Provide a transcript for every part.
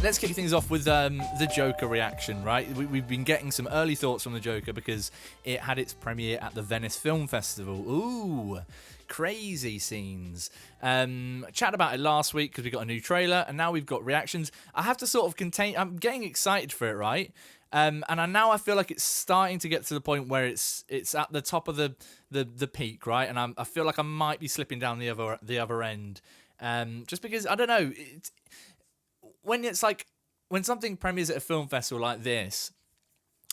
Let's kick things off with the Joker reaction, right? We've been getting some early thoughts from the Joker because it had its premiere at the Venice Film Festival. Ooh, crazy scenes. Chatted about it last week because we got a new trailer, and now we've got reactions. I have to sort of contain. I'm getting excited for it, right? And I feel like it's starting to get to the point where it's at the top of the peak, right? And I feel like I might be slipping down the other end, just because I don't know. When something premieres at a film festival like this,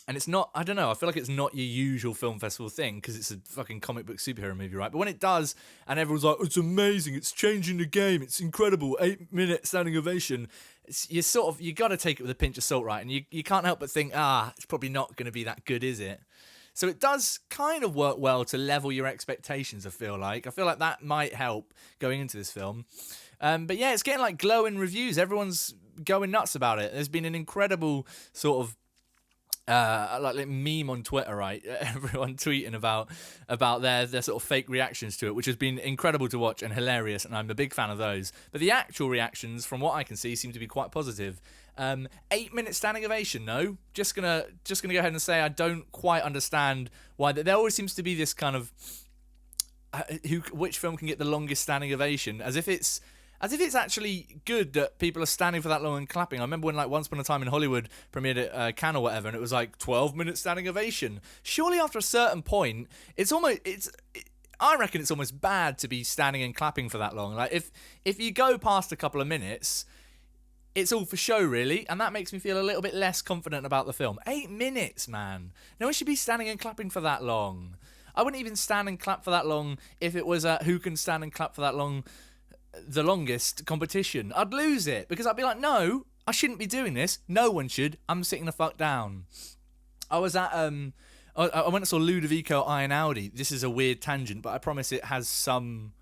and it's not, I don't know, I feel like it's not your usual film festival thing because it's a fucking comic book superhero movie, right? But when it does, and everyone's like, it's amazing, it's changing the game, it's incredible, 8-minute standing ovation, you got to take it with a pinch of salt, right? And you can't help but think, it's probably not going to be that good, is it? So it does kind of work well to level your expectations, I feel like. I feel like that might help going into this film. But yeah, it's getting like glowing reviews. Everyone's going nuts about it. There's been an incredible sort of like meme on Twitter, right? Everyone tweeting about their sort of fake reactions to it, which has been incredible to watch and hilarious, and I'm a big fan of those. But the actual reactions, from what I can see, seem to be quite positive. 8-minute standing ovation, no. Just gonna go ahead and say I don't quite understand why. There always seems to be this kind of which film can get the longest standing ovation, as if it's actually good that people are standing for that long and clapping. I remember when, like, Once Upon a Time in Hollywood premiered at Cannes or whatever, and it was like 12-minute standing ovation. Surely after a certain point, I reckon it's almost bad to be standing and clapping for that long. Like, if you go past a couple of minutes, it's all for show, really, and that makes me feel a little bit less confident about the film. 8 minutes, man. No one should be standing and clapping for that long. I wouldn't even stand and clap for that long if it was who can stand and clap for that long, the longest competition. I'd lose it because I'd be like, no, I shouldn't be doing this. No one should. I'm sitting the fuck down. I was at I went and saw Ludovico Einaudi. This is a weird tangent, but I promise it has some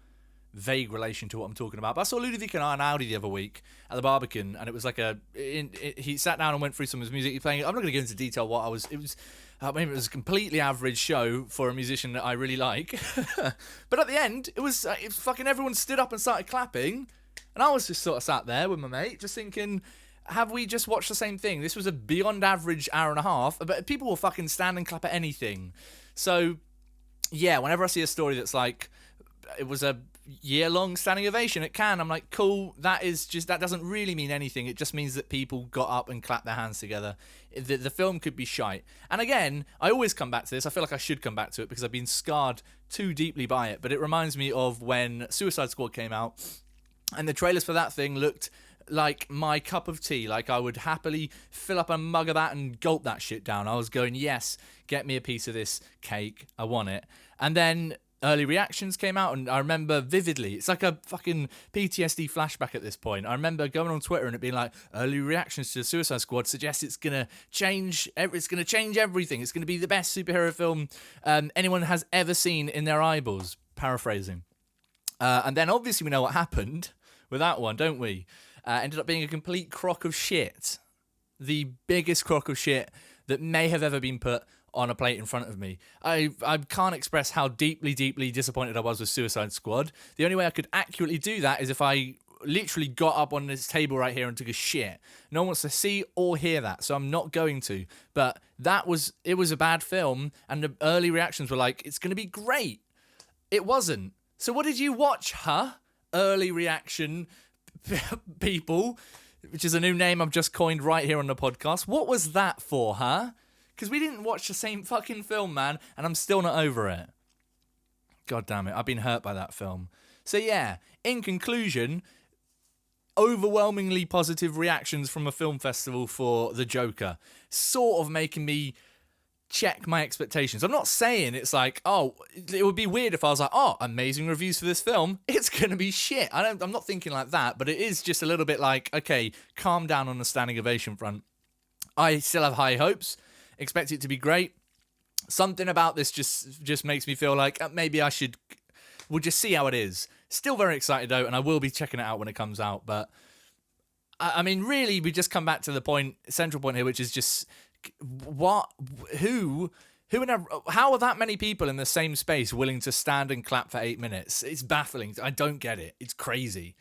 vague relation to what I'm talking about. But I saw Ludovico Einaudi the other week at the Barbican, and it was like he sat down and went through some of his music. He playing. I'm not going to go into detail what it was a completely average show for a musician that I really like. But at the end, it was fucking everyone stood up and started clapping, and I was just sort of sat there with my mate, just thinking, have we just watched the same thing? This was a beyond average hour and a half, but people will fucking stand and clap at anything. So yeah, whenever I see a story that's like, it was a year-long standing ovation at Cannes, I'm like, cool, that doesn't really mean anything. It just means that people got up and clapped their hands together. The film could be shite. And again, I always come back to this. I feel like I should come back to it because I've been scarred too deeply by it. But it reminds me of when Suicide Squad came out, and the trailers for that thing looked like my cup of tea. Like, I would happily fill up a mug of that and gulp that shit down. I was going, yes, get me a piece of this cake. I want it. And then early reactions came out, and I remember vividly, it's like a fucking PTSD flashback at this point. I remember going on Twitter and it being like, early reactions to the Suicide Squad suggest it's gonna change everything. It's gonna be the best superhero film anyone has ever seen in their eyeballs, paraphrasing. And then obviously we know what happened with that one, don't we? Ended up being a complete crock of shit. The biggest crock of shit that may have ever been put on a plate in front of me. I can't express how deeply, deeply disappointed I was with Suicide Squad. The only way I could accurately do that is if I literally got up on this table right here and took a shit. No one wants to see or hear that, so I'm not going to. But it was a bad film, and the early reactions were like, it's going to be great. It wasn't. So what did you watch, huh? Early reaction people, which is a new name I've just coined right here on the podcast. What was that for, huh? Because we didn't watch the same fucking film, man, and I'm still not over it. God damn it, I've been hurt by that film. So yeah, in conclusion, overwhelmingly positive reactions from a film festival for The Joker, sort of making me check my expectations. I'm not saying it's like, oh, it would be weird if I was like, oh, amazing reviews for this film, it's going to be shit. I'm not thinking like that, but it is just a little bit like, okay, calm down on the standing ovation front. I still have high hopes. Expect it to be great. Something about this just makes me feel like maybe we'll just see how it is. Still very excited though, and I will be checking it out when it comes out. But I mean, really, we just come back to the central point here, which is just who How are that many people in the same space willing to stand and clap for 8 minutes? It's baffling. I don't get it. It's crazy.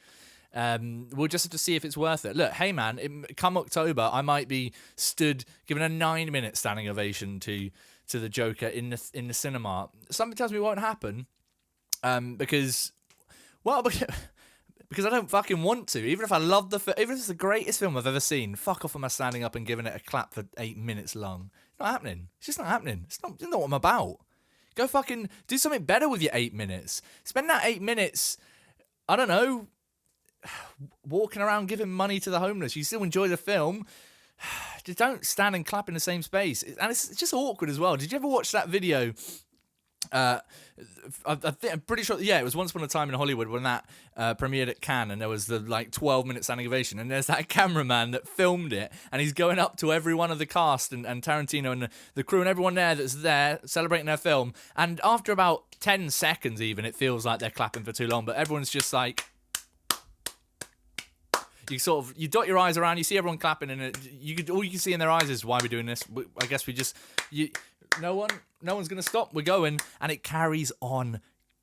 We'll just have to see if it's worth it. Look, hey man, come October, I might be stood giving a 9-minute standing ovation to the Joker in the cinema. Something tells me it won't happen, because I don't fucking want to. Even if I love even if it's the greatest film I've ever seen, fuck off am I standing up and giving it a clap for 8 minutes long. Not happening. It's just not happening. It's not what I'm about. Go fucking do something better with your 8 minutes. Spend that 8 minutes, I don't know, walking around giving money to the homeless. You still enjoy the film. Just don't stand and clap in the same space. And it's just awkward as well. Did you ever watch that video? I'm pretty sure, yeah, it was Once Upon a Time in Hollywood when that premiered at Cannes, and there was the 12-minute standing ovation, and there's that cameraman that filmed it, and he's going up to every one of the cast and Tarantino and the crew and everyone there that's there celebrating their film, and after about 10 seconds even, it feels like they're clapping for too long, but everyone's just like, you dot your eyes around, you see everyone clapping, and all you can see in their eyes is, why are we doing this? I guess no one's going to stop. We're going, and it carries on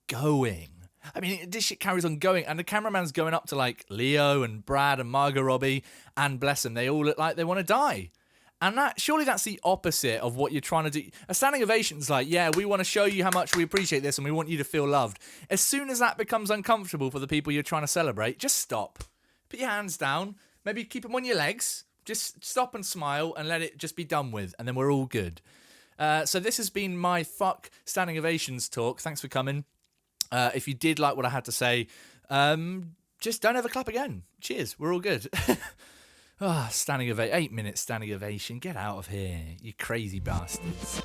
going. I mean, this shit carries on going, and the cameraman's going up to Leo and Brad and Margot Robbie, and bless them, they all look like they want to die. And surely that's the opposite of what you're trying to do. A standing ovation's yeah, we want to show you how much we appreciate this, and we want you to feel loved. As soon as that becomes uncomfortable for the people you're trying to celebrate, just stop. Put your hands down, maybe keep them on your legs, just stop and smile and let it just be done with, and then we're all good. So this has been my fuck standing ovations talk. Thanks for coming. If you did like what I had to say, just don't ever clap again. Cheers, we're all good. 8 minute standing ovation, get out of here, you crazy bastards.